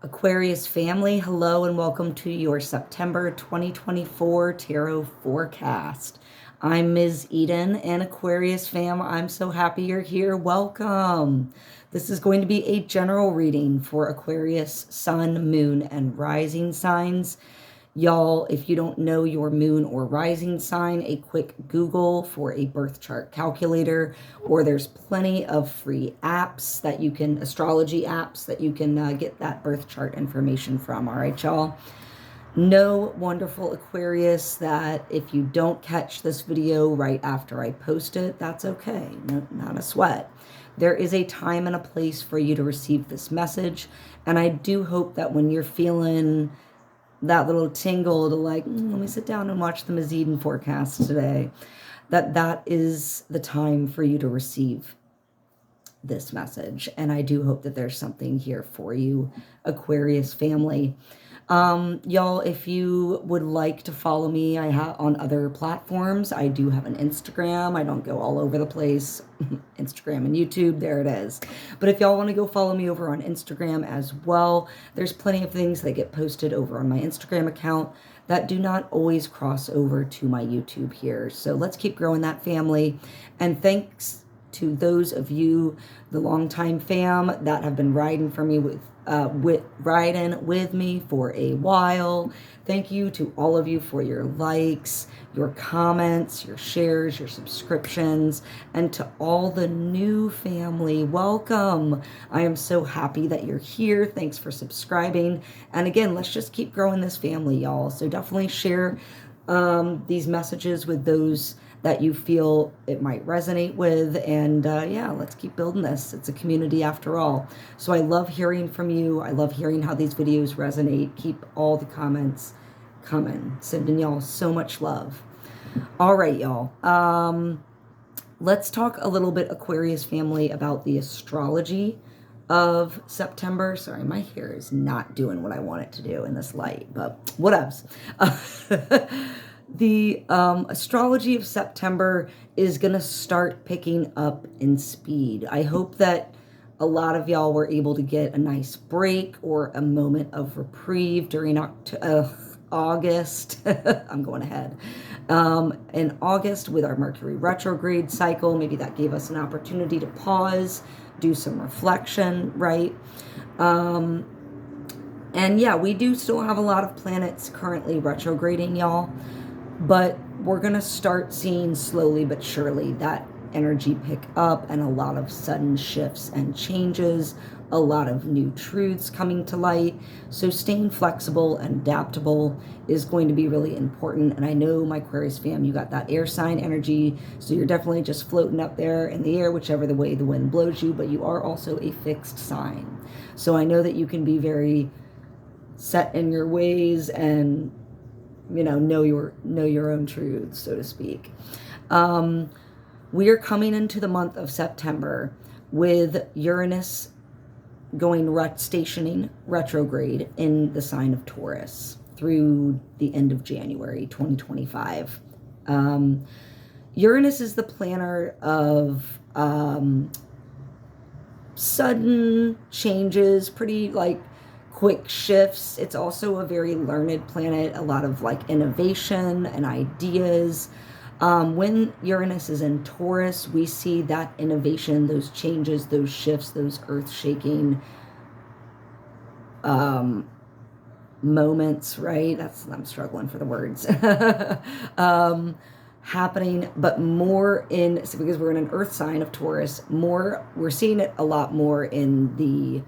Aquarius family, hello and welcome to your September 2024 Tarot Forecast. I'm Ms. Eden and Aquarius fam, I'm so happy you're here. Welcome. This is going to be a general reading for Aquarius, Sun, Moon, and Rising signs. Y'all, if you don't know your moon or rising sign, a quick Google for a birth chart calculator, or there's plenty of free apps that you can, astrology apps that you can get that birth chart information from. All right, y'all. Know, wonderful Aquarius, that if you don't catch this video right after I post it, that's okay. No, not a sweat. There is a time and a place for you to receive this message, and I do hope that when you're feeling that little tingle to like, let me sit down and watch the Ms. Eden forecast today, that is the time for you to receive this message. And I do hope that there's something here for you, Aquarius family. Y'all, if you would like to follow me, I have on other platforms. I do have an Instagram. I don't go all over the place. Instagram and YouTube, there it is. But if y'all want to go follow me over on Instagram as well, there's plenty of things that get posted over on my Instagram account that do not always cross over to my YouTube here. So let's keep growing that family. And thanks to those of you, the longtime fam that have been riding for me riding with me for a while. Thank you to all of you for your likes, your comments, your shares, your subscriptions, and to all the new family, welcome. I am so happy that you're here. Thanks for subscribing. And again, let's just keep growing this family, y'all. So definitely share these messages with those that you feel it might resonate with. And yeah, let's keep building this. It's a community after all. So I love hearing from you. I love hearing how these videos resonate. Keep all the comments coming. Sending y'all so much love. All right, y'all. Let's talk a little bit, Aquarius family, about the astrology of September. Sorry, my hair is not doing what I want it to do in this light, but whatevs. The astrology of September is going to start picking up in speed. I hope that a lot of y'all were able to get a nice break or a moment of reprieve during August. I'm going ahead. In August with our Mercury retrograde cycle, maybe that gave us an opportunity to pause, do some reflection, right? And yeah, we do still have a lot of planets currently retrograding, y'all. But we're going to start seeing slowly but surely that energy pick up, and a lot of sudden shifts and changes, a lot of new truths coming to light. So staying flexible and adaptable is going to be really important. And I know, my Aquarius fam, you got that air sign energy, so you're definitely just floating up there in the air, whichever the way the wind blows you, but you are also a fixed sign. So I know that you can be very set in your ways and know your own truths, so to speak. We are coming into the month of September with Uranus stationing retrograde in the sign of Taurus through the end of January 2025. Uranus is the planner of sudden changes, pretty quick shifts. It's also a very learned planet, a lot of innovation and ideas. When Uranus is in Taurus, we see that innovation, those changes, those shifts, those earth-shaking moments, right? I'm struggling for the words. Happening, but more because we're in an earth sign of Taurus, we're seeing it a lot more in the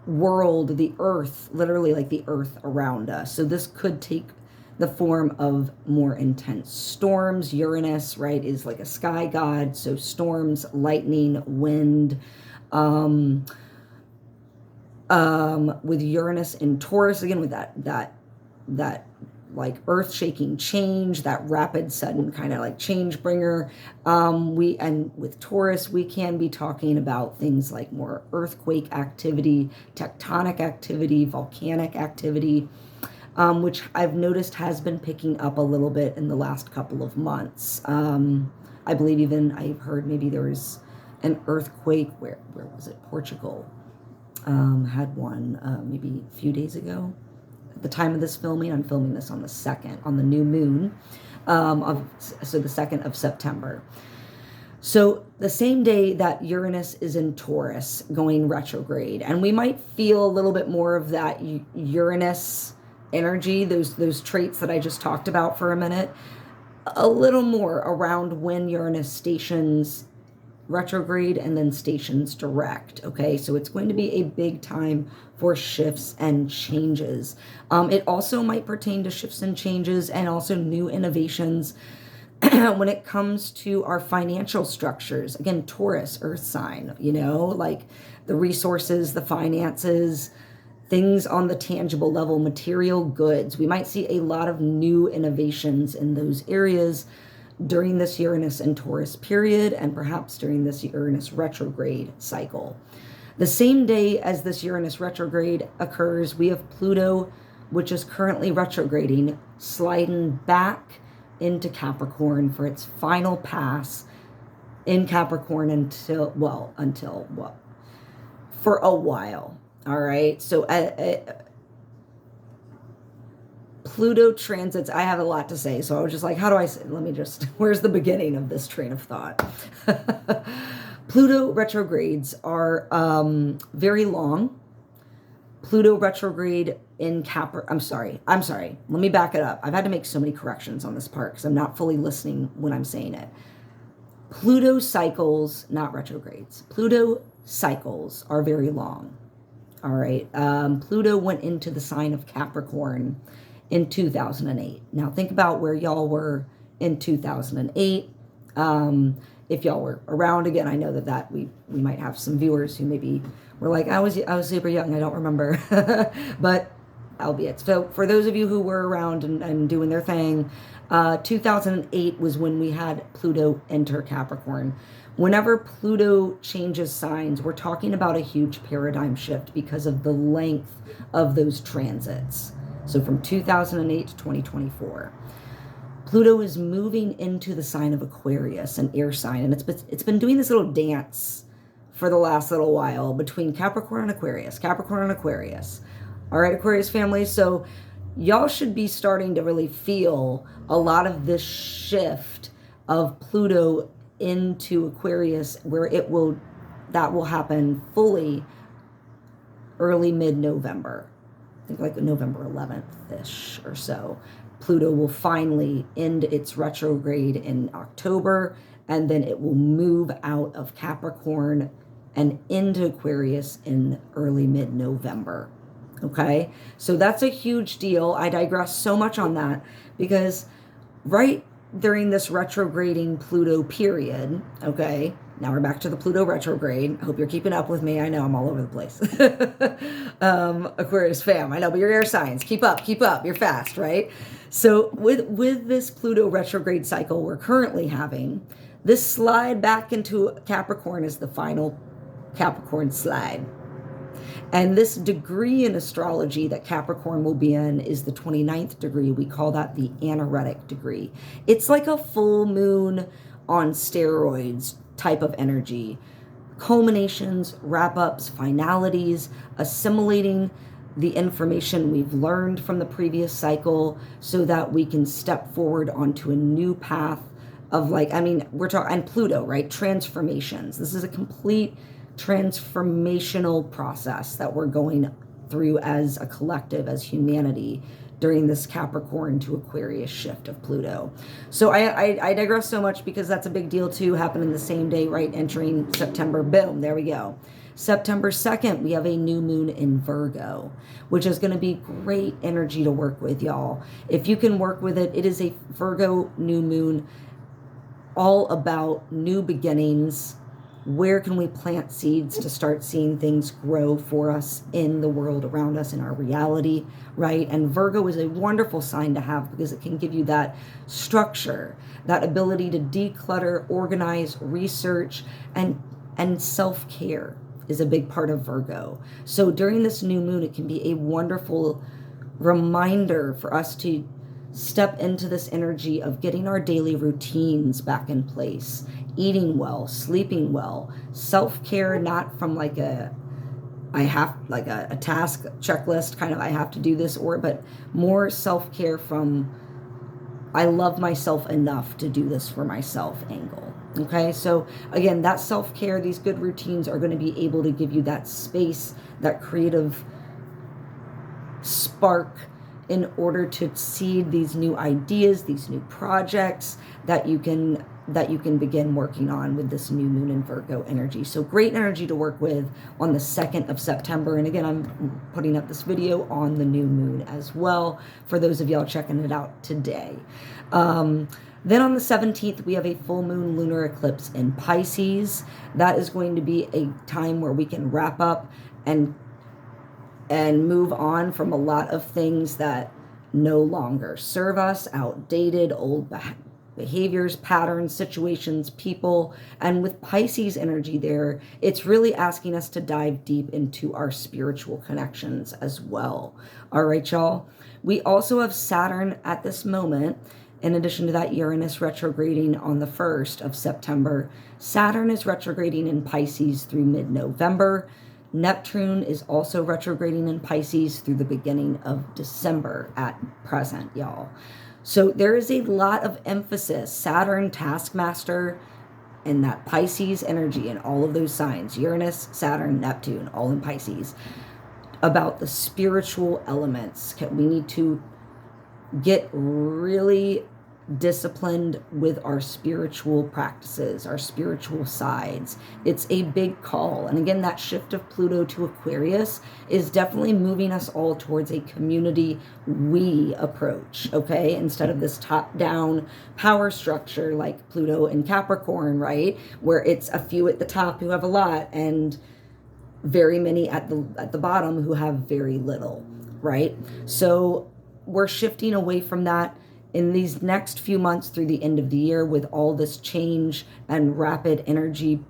world, the earth, literally the earth around us. So this could take the form of more intense storms. Uranus, right, is like a sky god. So storms, lightning, wind. With Uranus in Taurus, again, with that earth-shaking change, that rapid, sudden kind of change bringer. And with Taurus, we can be talking about things like more earthquake activity, tectonic activity, volcanic activity, which I've noticed has been picking up a little bit in the last couple of months. I believe even I've heard maybe there was an earthquake, where was it? Portugal. Had one maybe a few days ago. At the time of this filming, I'm filming this on the 2nd, on the new moon, so the 2nd of September. So the same day that Uranus is in Taurus going retrograde, and we might feel a little bit more of that Uranus energy, those traits that I just talked about for a minute, a little more around when Uranus stations retrograde and then stations direct. Okay, so it's going to be a big time for shifts and changes. It also might pertain to shifts and changes and also new innovations when it comes to our financial structures. Again, Taurus, earth sign, like the resources, the finances, things on the tangible level, material goods. We might see a lot of new innovations in those areas during this Uranus and Taurus period, and perhaps during this Uranus retrograde cycle. The same day as this Uranus retrograde occurs, we have Pluto, which is currently retrograding, sliding back into Capricorn for its final pass in Capricorn until for a while. All right. So Pluto transits, I have a lot to say. So I was just like, where's the beginning of this train of thought? Pluto retrogrades are very long. Pluto retrograde in I'm sorry. Let me back it up. I've had to make so many corrections on this part because I'm not fully listening when I'm saying it. Pluto cycles, not retrogrades. Pluto cycles are very long. All right. Pluto went into the sign of Capricorn in 2008. Now think about where y'all were in 2008. If y'all were around, again, I know that we might have some viewers who maybe were like, I was super young, I don't remember. But albeit. So for those of you who were around and doing their thing, 2008 was when we had Pluto enter Capricorn. Whenever Pluto changes signs, we're talking about a huge paradigm shift because of the length of those transits. So from 2008 to 2024. Pluto is moving into the sign of Aquarius, an air sign, and it's been doing this little dance for the last little while between Capricorn and Aquarius, Capricorn and Aquarius. All right, Aquarius family, so y'all should be starting to really feel a lot of this shift of Pluto into Aquarius, where that will happen fully early mid-November. I think like November 11th-ish or so. Pluto will finally end its retrograde in October, and then it will move out of Capricorn and into Aquarius in early mid-November. Okay, so that's a huge deal. I digress so much on that because right during this retrograding Pluto period, okay, now we're back to the Pluto retrograde. I hope you're keeping up with me. I know I'm all over the place. Aquarius fam, I know, but your air signs, keep up. You're fast, right? So with this Pluto retrograde cycle we're currently having, this slide back into Capricorn is the final Capricorn slide. And this degree in astrology that Capricorn will be in is the 29th degree. We call that the anaretic degree. It's like a full moon on steroids type of energy. Culminations, wrap-ups, finalities, assimilating the information we've learned from the previous cycle so that we can step forward onto a new path of we're talking, and Pluto, right? Transformations. This is a complete transformational process that we're going through as a collective, as humanity, during this Capricorn to Aquarius shift of Pluto. So I digress so much because that's a big deal too, happening the same day, right? Entering September, boom, there we go. September 2nd, we have a new moon in Virgo, which is going to be great energy to work with, y'all. If you can work with it, it is a Virgo new moon, all about new beginnings. Where can we plant seeds to start seeing things grow for us in the world around us, in our reality, right? And Virgo is a wonderful sign to have because it can give you that structure, that ability to declutter, organize, research, and self-care is a big part of Virgo. So during this new moon, it can be a wonderful reminder for us to step into this energy of getting our daily routines back in place, eating well, sleeping well, self-care, not from like a I have like a task checklist kind of, I have to do this, but more self-care from I love myself enough to do this for myself angle. Okay, so again, that self-care, these good routines are going to be able to give you that space, that creative spark in order to seed these new ideas, these new projects that you can begin working on with this new moon in Virgo energy. So great energy to work with on the 2nd of September. And again, I'm putting up this video on the new moon as well for those of y'all checking it out today. Then on the 17th, we have a full moon lunar eclipse in Pisces. That is going to be a time where we can wrap up and move on from a lot of things that no longer serve us, outdated, old behaviors, patterns, situations, people. And with Pisces energy there, it's really asking us to dive deep into our spiritual connections as well. All right, y'all. We also have Saturn at this moment. In addition to that, Uranus retrograding on the 1st of September. Saturn is retrograding in Pisces through mid-November. Neptune is also retrograding in Pisces through the beginning of December at present, y'all. So there is a lot of emphasis, Saturn, taskmaster, and that Pisces energy in all of those signs, Uranus, Saturn, Neptune, all in Pisces, about the spiritual elements. We need to get really disciplined with our spiritual practices, our spiritual sides. It's a big call. And again, that shift of Pluto to Aquarius is definitely moving us all towards a community we approach, okay? Instead of this top-down power structure like Pluto in Capricorn, right? Where it's a few at the top who have a lot and very many at the bottom who have very little, right? So we're shifting away from that in these next few months through the end of the year with all this change and rapid energy,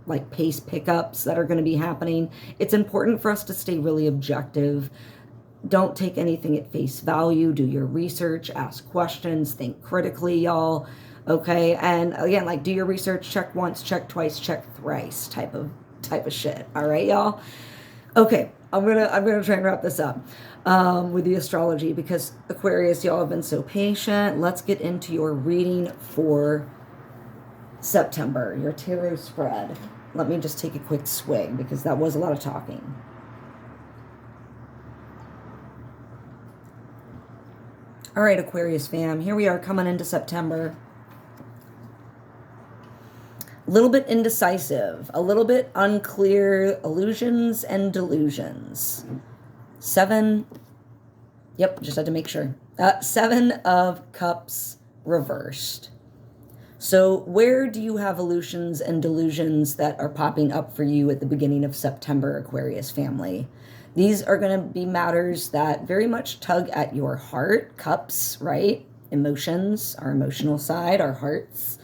like pace pickups that are going to be happening. It's important for us to stay really objective. Don't take anything at face value. Do your research, ask questions, think critically, y'all. Okay. And again, like do your research, check once, check twice, check thrice type of shit. All right, y'all. Okay. I'm gonna try and wrap this up with the astrology because Aquarius, y'all have been so patient. Let's get into your reading for September, your tarot spread. Let me just take a quick swig because that was a lot of talking. All right, Aquarius fam, here we are coming into September. A little bit indecisive, a little bit unclear, illusions and delusions. 7, yep, just had to make sure. 7 of Cups reversed. So where do you have illusions and delusions that are popping up for you at the beginning of September, Aquarius family? These are going to be matters that very much tug at your heart, cups, right? Emotions, our emotional side, our hearts.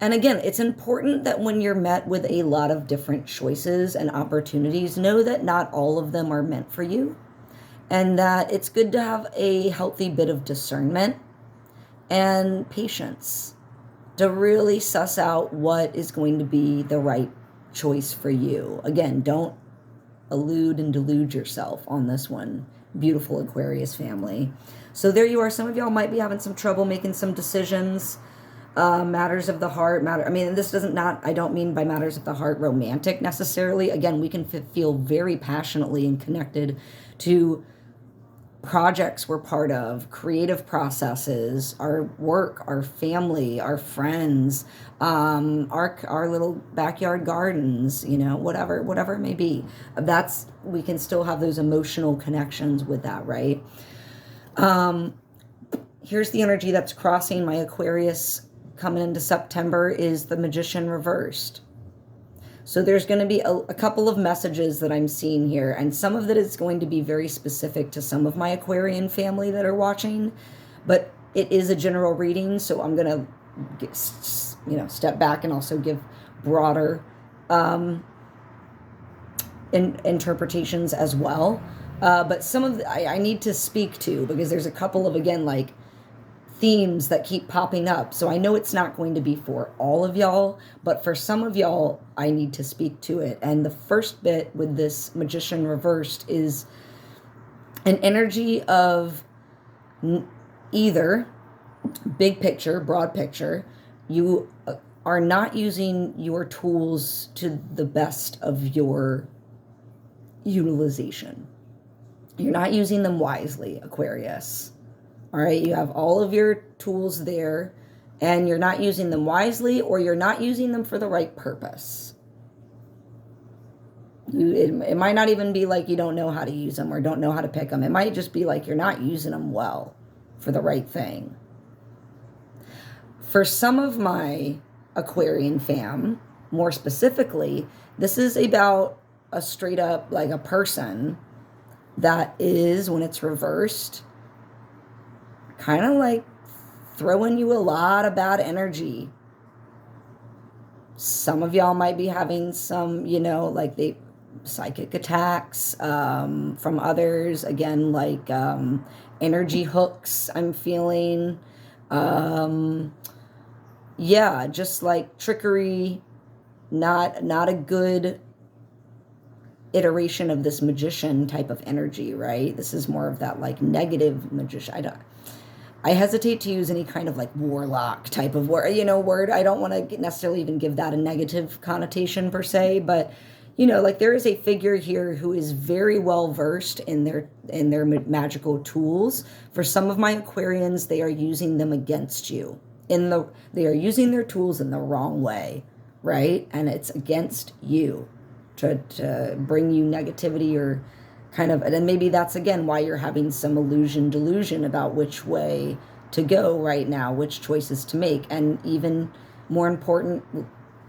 And again, it's important that when you're met with a lot of different choices and opportunities, know that not all of them are meant for you. And that it's good to have a healthy bit of discernment and patience to really suss out what is going to be the right choice for you. Again, don't elude and delude yourself on this one, beautiful Aquarius family. So there you are. Some of y'all might be having some trouble making some decisions. Matters of the heart I mean, this I don't mean by matters of the heart romantic necessarily. Again, we can feel very passionately and connected to projects we're part of, creative processes, our work, our family, our friends, our little backyard gardens, you know, whatever it may be. We can still have those emotional connections with that, right? Here's the energy that's crossing my Aquarius coming into September is the Magician reversed. So there's going to be a couple of messages that I'm seeing here, and some of that is going to be very specific to some of my Aquarian family that are watching, but it is a general reading, so I'm going to step back and also give broader interpretations as well. But some of I need to speak to, because there's a couple of, again, like themes that keep popping up. So I know it's not going to be for all of y'all, but for some of y'all, I need to speak to it. And the first bit with this Magician reversed is an energy of either big picture, broad picture, you are not using your tools to the best of your utilization. You're not using them wisely, Aquarius. All right, you have all of your tools there and you're not using them wisely, or you're not using them for the right purpose. It might not even be like you don't know how to use them or don't know how to pick them. It might just be like you're not using them well for the right thing. For some of my Aquarian fam, more specifically, this is about a straight up, like a person that is, when it's reversed, kind of like throwing you a lot of bad energy. Some of y'all might be having some, like psychic attacks from others. Again, like energy hooks I'm feeling. Yeah, just like trickery, not a good iteration of this magician type of energy, right? This is more of that like negative magician. I hesitate to use any kind of like warlock type of word. I don't want to necessarily even give that a negative connotation per se, but like there is a figure here who is very well versed in their magical tools. For some of my Aquarians, they are using them against you. They are using their tools in the wrong way, right? And it's against you to bring you negativity or kind of, and maybe that's again why you're having some delusion about which way to go right now, which choices to make, and even more important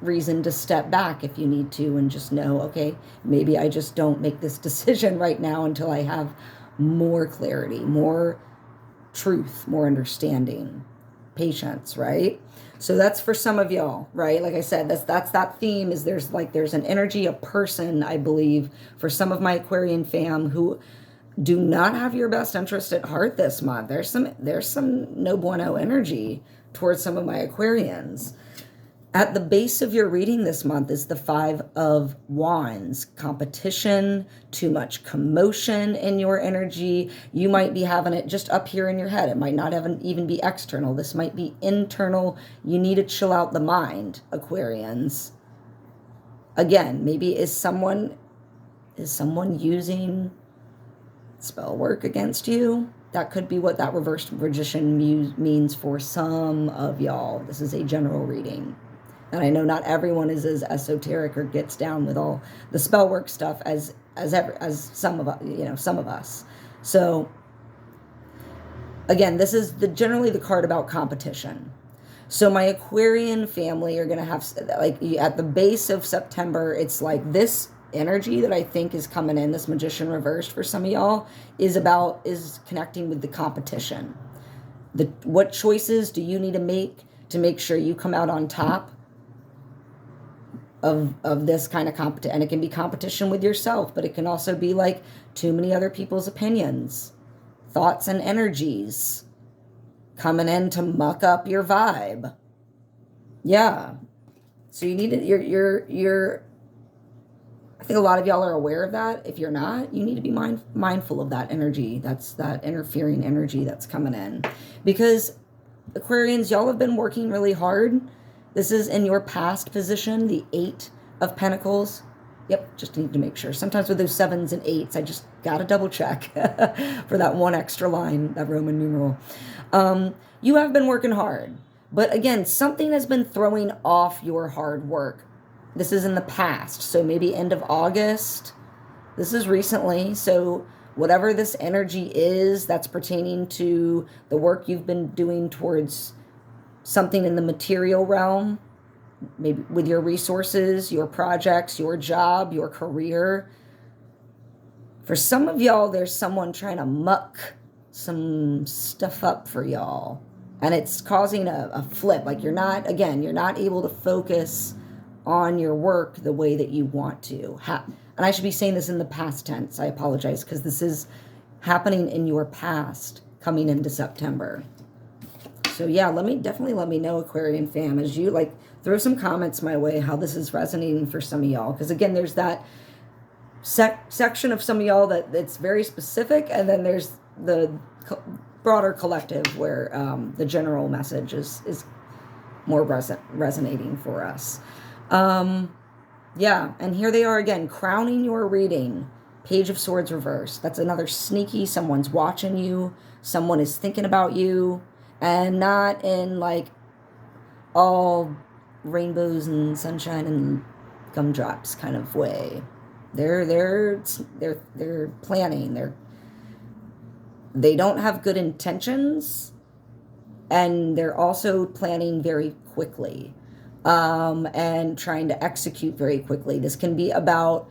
reason to step back if you need to and just know, okay, maybe I just don't make this decision right now until I have more clarity, more truth, more understanding, patience, right? So that's for some of y'all, right? Like I said, that's that theme is there's an energy, a person, I believe, for some of my Aquarian fam who do not have your best interest at heart this month. There's some no bueno energy towards some of my Aquarians. At the base of your reading this month is the 5 of Wands. Competition, too much commotion in your energy. You might be having it just up here in your head. It might not even be external. This might be internal. You need to chill out the mind, Aquarians. Again, maybe is someone using spell work against you? That could be what that reversed magician means for some of y'all. This is a general reading. And I know not everyone is as esoteric or gets down with all the spell work stuff as some of us. So again, this is generally the card about competition. So my Aquarian family are going to have, like, at the base of September, it's like this energy that I think is coming in, this magician reversed for some of y'all, is connecting with the competition. What choices do you need to make sure you come out on top of this kind of competition? And it can be competition with yourself, but it can also be like too many other people's opinions, thoughts and energies coming in to muck up your vibe. Yeah. So you need to, you're I think a lot of y'all are aware of that. If you're not, you need to be mindful of that energy. That's that interfering energy that's coming in. Because Aquarians, y'all have been working really hard. This is in your past position, the 8 of Pentacles. Yep, just need to make sure. Sometimes with those 7s and 8s, I just got to double check for that one extra line, that Roman numeral. You have been working hard. But again, something has been throwing off your hard work. This is in the past, so maybe end of August. This is recently, so whatever this energy is that's pertaining to the work you've been doing towards something in the material realm, maybe with your resources, your projects, your job, your career. For some of y'all, there's someone trying to muck some stuff up for y'all. And it's causing a flip. Like you're not able to focus on your work the way that you want to. And I should be saying this in the past tense. I apologize, because this is happening in your past coming into September. So yeah, definitely let me know, Aquarian fam, as you like throw some comments my way how this is resonating for some of y'all. Because again, there's that section of some of y'all that's very specific, and then there's the broader collective where the general message is more resonating for us. Yeah, and here they are again, crowning your reading. Page of Swords reversed. That's another sneaky, someone's watching you, someone is thinking about you, and not in like all rainbows and sunshine and gumdrops kind of way. They're planning. They don't have good intentions, and they're also planning very quickly, and trying to execute very quickly. This can be about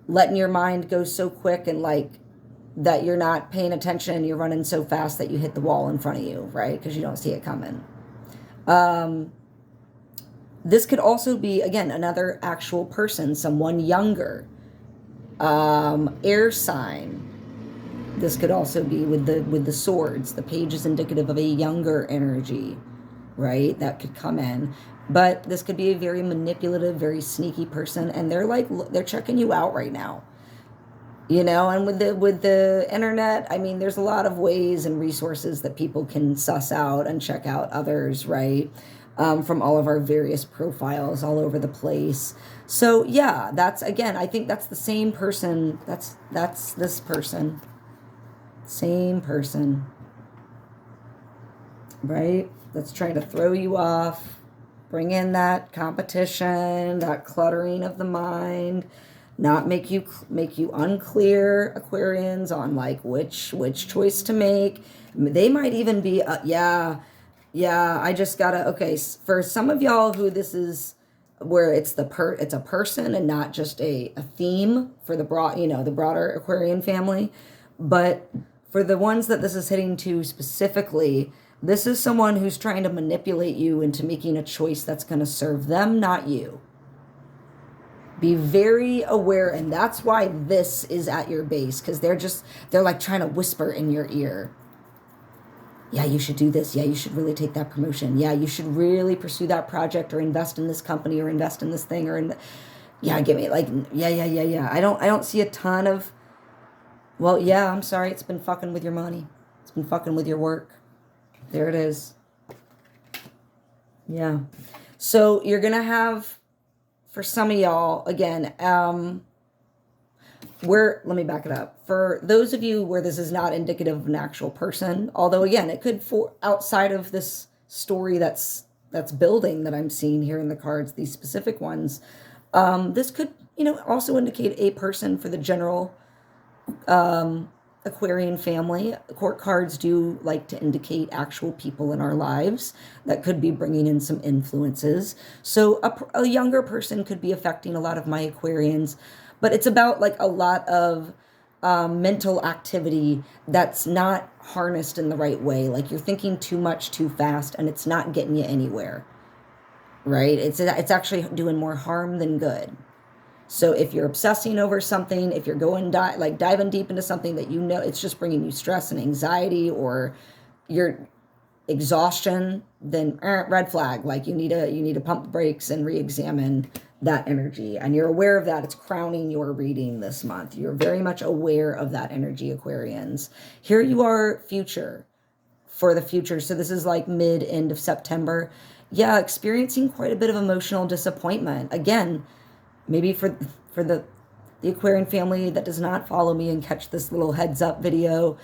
letting your mind go so quick and like that you're not paying attention. You're running so fast that you hit the wall in front of you, right? Because you don't see it coming. This could also be, again, another actual person, someone younger, air sign. This could also be with the swords. The page is indicative of a younger energy, right? That could come in. But this could be a very manipulative, very sneaky person, and they're checking you out right now. You know, and with the internet, I mean, there's a lot of ways and resources that people can suss out and check out others, right? From all of our various profiles all over the place. So yeah, that's, again, I think that's the same person. That's this person. Same person, right? That's trying to throw you off, bring in that competition, that cluttering of the mind, not make you unclear, Aquarians, on like which choice to make. They might even be yeah, I just gotta, okay, for some of y'all who this is where it's a person and not just a theme for the broader Aquarian family. But for the ones that this is hitting to specifically, this is someone who's trying to manipulate you into making a choice that's going to serve them, not you. Be very aware, and that's why this is at your base, because they're like trying to whisper in your ear. Yeah, you should do this. Yeah, you should really take that promotion. Yeah, you should really pursue that project, or invest in this company, or invest in this thing, give me like, yeah. I don't see a ton of, well, yeah, I'm sorry, it's been fucking with your money. It's been fucking with your work. There it is. Yeah. So you're going to have, for some of y'all, again, let me back it up. For those of you where this is not indicative of an actual person, although again, it could, for outside of this story that's building that I'm seeing here in the cards, these specific ones, this could, also indicate a person for the general Aquarian family. Court cards do like to indicate actual people in our lives that could be bringing in some influences. So a younger person could be affecting a lot of my Aquarians, but it's about like a lot of mental activity that's not harnessed in the right way. Like you're thinking too much too fast, and it's not getting you anywhere, right? It's actually doing more harm than good. So if you're obsessing over something, if you're going diving deep into something that it's just bringing you stress and anxiety, or your exhaustion, then red flag. Like you need to pump the brakes and re-examine that energy. And you're aware of that. It's crowning your reading this month. You're very much aware of that energy, Aquarians. Here you are, for the future. So this is like end of September. Yeah, experiencing quite a bit of emotional disappointment. Again, maybe for the Aquarian family that does not follow me and catch this little heads up video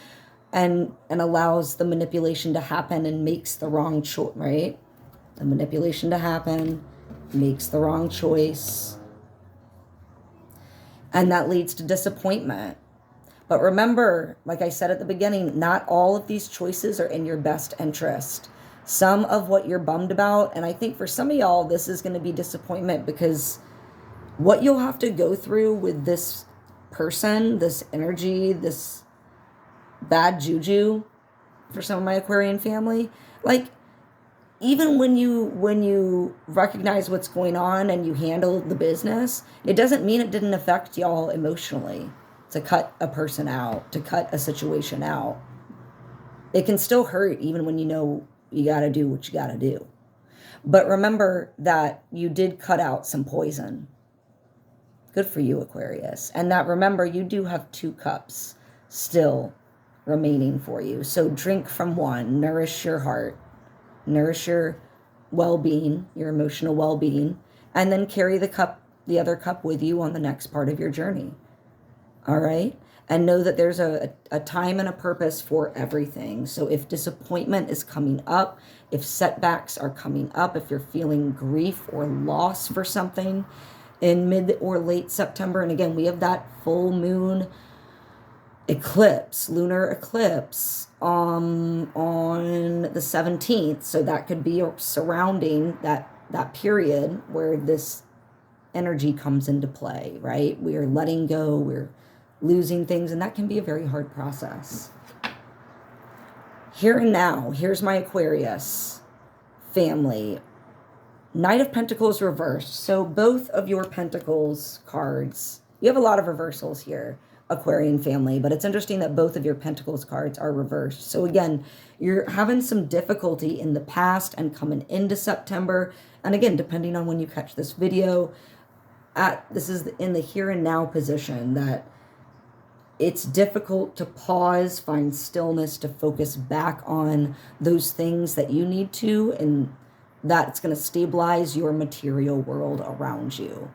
and allows the manipulation to happen and makes the wrong choice, right? The manipulation to happen makes the wrong choice. And that leads to disappointment. But remember, like I said at the beginning, not all of these choices are in your best interest. Some of what you're bummed about, and I think for some of y'all, this is going to be disappointment, because what you'll have to go through with this person, this energy, this bad juju for some of my Aquarian family, like even when you recognize what's going on and you handle the business, it doesn't mean it didn't affect y'all emotionally to cut a person out, to cut a situation out. It can still hurt even when you know you got to do what you got to do. But remember that you did cut out some poison. Good for you, Aquarius. And that, remember, you do have 2 cups still remaining for you. So drink from one, nourish your heart, nourish your well-being, your emotional well-being, and then carry the other cup with you on the next part of your journey. All right? And know that there's a time and a purpose for everything. So if disappointment is coming up, if setbacks are coming up, if you're feeling grief or loss for something in mid or late September, and again, we have that full moon eclipse, lunar eclipse on the 17th. So that could be surrounding that period where this energy comes into play, right? We're letting go, we're losing things, and that can be a very hard process. Here and now, here's my Aquarius family. Knight of Pentacles reversed. So both of your Pentacles cards, you have a lot of reversals here, Aquarian family, but it's interesting that both of your Pentacles cards are reversed. So again, you're having some difficulty in the past and coming into September. And again, depending on when you catch this video, this is in the here and now position, that it's difficult to pause, find stillness, to focus back on those things that you need to, and that's going to stabilize your material world around you.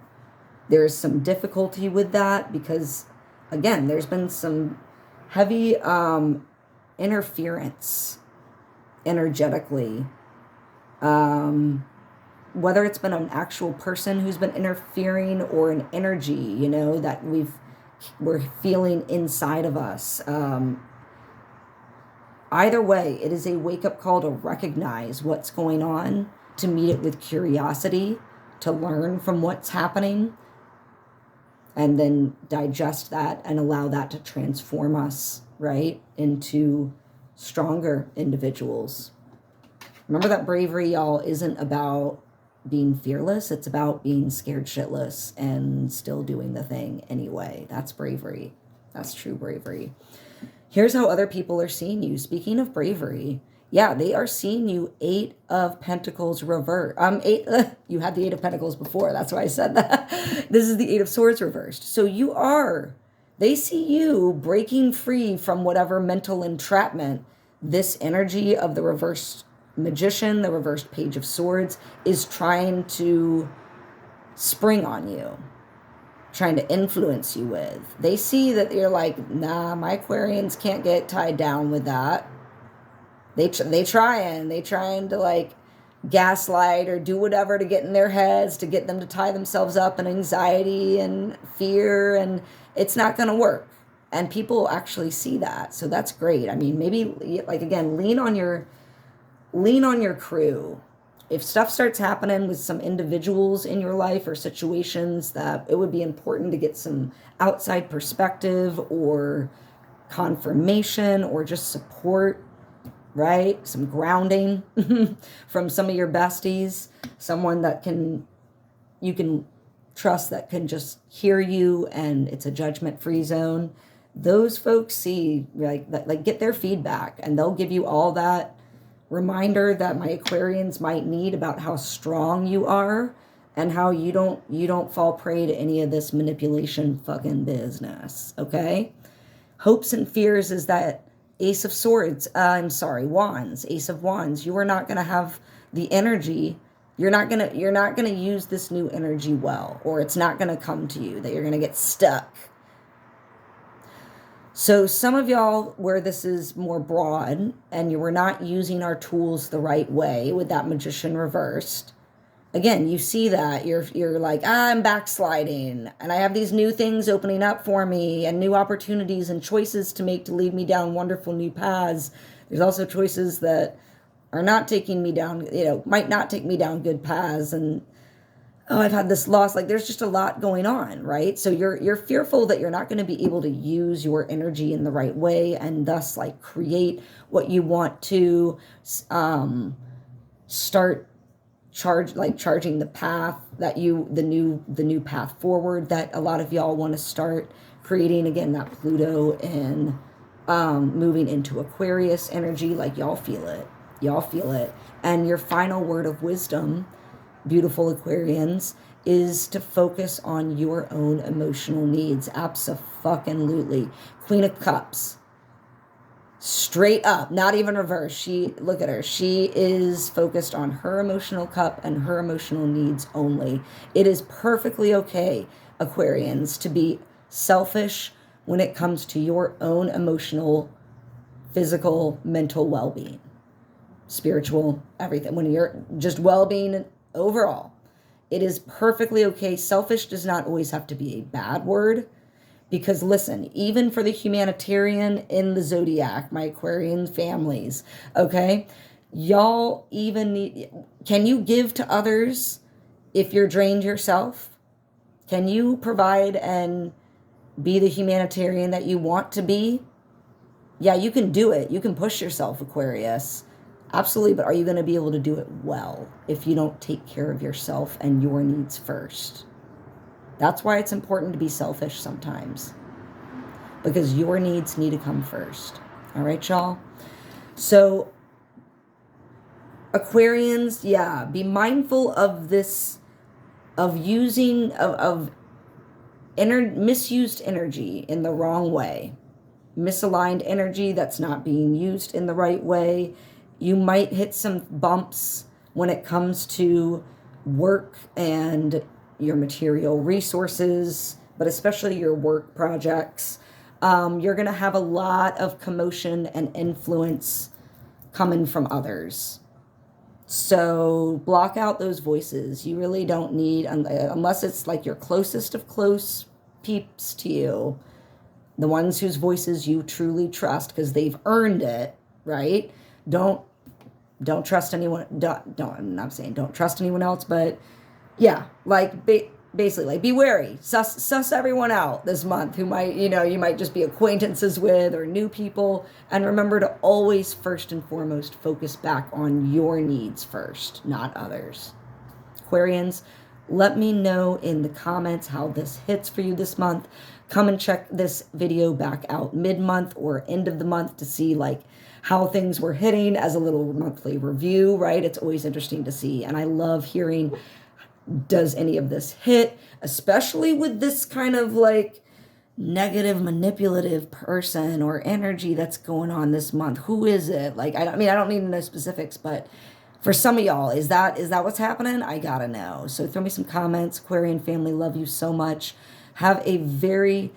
There's some difficulty with that because, again, there's been some heavy interference energetically. Whether it's been an actual person who's been interfering or an energy, you know, that we're feeling inside of us. Either way, it is a wake-up call to recognize what's going on, to meet it with curiosity, to learn from what's happening, and then digest that and allow that to transform us, right, into stronger individuals. Remember that bravery, y'all, isn't about being fearless. It's about being scared shitless and still doing the thing anyway. That's bravery. That's true bravery. Here's how other people are seeing you. Speaking of bravery, yeah, they are seeing you 8 of Pentacles reversed. You had the 8 of Pentacles before. That's why I said that. This is the 8 of Swords reversed. So they see you breaking free from whatever mental entrapment this energy of the reversed Magician, the reversed Page of Swords, is trying to spring on you, trying to influence you with. They see that you're like, nah, my Aquarians can't get tied down with that. They trying to like gaslight or do whatever to get in their heads, to get them to tie themselves up in anxiety and fear, and it's not going to work. And people actually see that. So that's great. I mean, maybe, like, again, lean on your crew. If stuff starts happening with some individuals in your life or situations, that it would be important to get some outside perspective or confirmation or just support, right? Some grounding from some of your besties, someone that you can trust, that can just hear you and it's a judgment-free zone. Those folks see, like get their feedback, and they'll give you all that reminder that my Aquarians might need about how strong you are and how you don't fall prey to any of this manipulation fucking business, okay? Hopes and fears is that Ace of Swords, Wands, Ace of Wands. You are not going to have the energy. You're not going to use this new energy well, or it's not going to come to you, that you're going to get stuck. So some of y'all where this is more broad and you were not using our tools the right way with that Magician reversed, again, you see that you're like, I'm backsliding and I have these new things opening up for me and new opportunities and choices to make to lead me down wonderful new paths. There's also choices that are not taking me down, might not take me down good paths, and I've had this loss. Like, there's just a lot going on, right? So you're fearful that you're not going to be able to use your energy in the right way, and thus like create what you want to, start charging the path that the new path forward that a lot of y'all want to start creating. Again, that Pluto and moving into Aquarius energy, like y'all feel it. Y'all feel it. And your final word of wisdom, beautiful Aquarians, is to focus on your own emotional needs. Abso-fucking-lutely. Queen of Cups. Straight up, not even reverse. Look at her. She is focused on her emotional cup and her emotional needs only. It is perfectly okay, Aquarians, to be selfish when it comes to your own emotional, physical, mental well-being, spiritual, everything. When you're just well-being overall, it is perfectly okay. Selfish does not always have to be a bad word. Because listen, even for the humanitarian in the zodiac, my Aquarian families, okay, y'all even need, can you give to others if you're drained yourself? Can you provide and be the humanitarian that you want to be? Yeah, you can do it. You can push yourself, Aquarius. Absolutely, but are you going to be able to do it well if you don't take care of yourself and your needs first? That's why it's important to be selfish sometimes, because your needs need to come first. All right, y'all? So, Aquarians, yeah, be mindful of this, of using, misused energy in the wrong way. Misaligned energy that's not being used in the right way. You might hit some bumps when it comes to work and your material resources, but especially your work projects. You're going to have a lot of commotion and influence coming from others. So block out those voices. You really don't need, unless it's like your closest of close peeps to you, the ones whose voices you truly trust because they've earned it, right? Don't trust anyone. I'm not saying don't trust anyone else, but yeah, like basically, like, be wary. Suss everyone out this month who might, you might just be acquaintances with or new people. And remember to always, first and foremost, focus back on your needs first, not others. Aquarians, let me know in the comments how this hits for you this month. Come and check this video back out mid-month or end of the month to see like how things were hitting as a little monthly review, right? It's always interesting to see. And I love hearing, does any of this hit, especially with this kind of like negative, manipulative person or energy that's going on this month? Who is it? Like, I don't need to know specifics, but for some of y'all, is that what's happening? I gotta know. So throw me some comments. Aquarian family, love you so much. Have a very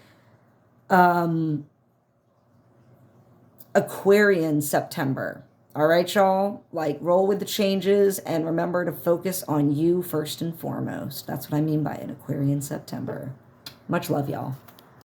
Aquarian September. All right, y'all? Like, roll with the changes and remember to focus on you first and foremost. That's what I mean by an Aquarian September. Much love, y'all.